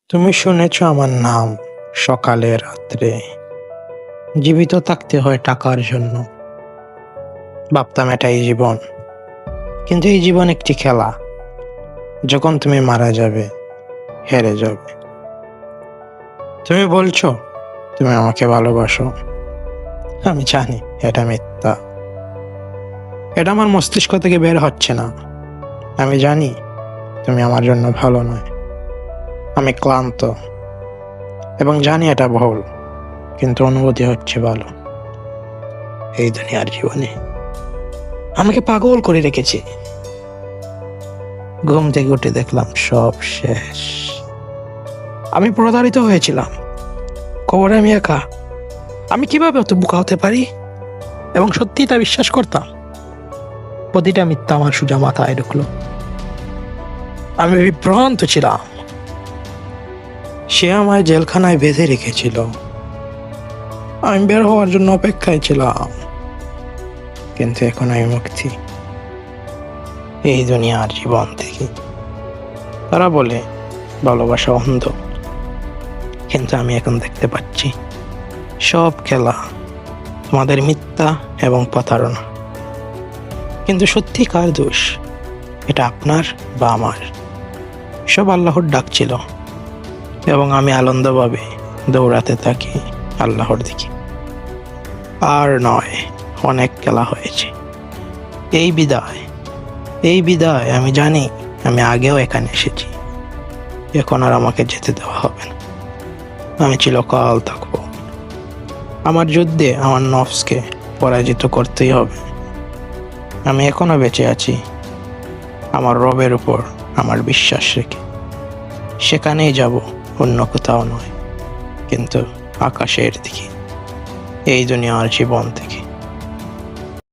তুমি শুনেছ আমার নাম সকালে রাত্রে। জীবিত থাকতে হয় টাকার জন্য। ভাবতাম এটাই জীবন, কিন্তু এই জীবন একটি খেলা। যখন তুমি মারা যাবে, হেরে যাবে। তুমি বলছো তুমি আমাকে ভালোবাসো, আমি জানি এটা মিথ্যা। এটা আমার মস্তিষ্ক থেকে বের হচ্ছে না। আমি জানি তুমি আমার জন্য ভালো নয়। আমি ক্লান্ত এবং জানি এটা ভুল, কিন্তু অনুভূতি হচ্ছে ভালো। এই দুনিয়ার জীবনে আমাকে পাগল করে রেখেছে। ঘুম থেকে উঠে দেখলাম সব শেষ। আমি প্রতারিত হয়েছিলাম। কবরে আমি একা। আমি কিভাবে অত বোকা হতে পারি? এবং সত্যি তা বিশ্বাস করতাম। প্রতিটা মিথ্যা আমার সোজা মাথায় ঢুকলো। আমি বিভ্রান্ত ছিলাম। সে আমায় জেলখানায় বেঁধে রেখেছিল। আমি বের হওয়ার জন্য অপেক্ষায় ছিলাম, কিন্তু এখন আমি মুক্তি এই দুনিয়ার জীবন থেকে। তারা বলে ভালোবাসা অন্ধ, কিন্তু আমি এখন দেখতে পাচ্ছি সব খেলা তোমাদের মিথ্যা এবং প্রতারণা। কিন্তু সত্যি কার দোষ? এটা আপনার বা আমার? সব আল্লাহর ডাক ছিল, এবং আমি আনন্দভাবে দৌড়াতে থাকি আল্লাহর দিকে। আর নয়, অনেক খেলা হয়েছে। এই বিদায়। আমি জানি আমি আগেও এখানে এসেছি। এখন আর আমাকে যেতে দেওয়া হবে না। আমি চিরকাল থাকবো। আমার যুদ্ধে আমার নফসকে পরাজিত করতেই হবে। আমি এখনো বেঁচে আছি আমার রবের উপর আমার বিশ্বাস রেখে। সেখানেই যাব, অন্য কোথাও নয়, কিন্তু আকাশের দিকে, এই দুনিয়ার জীবন থেকে।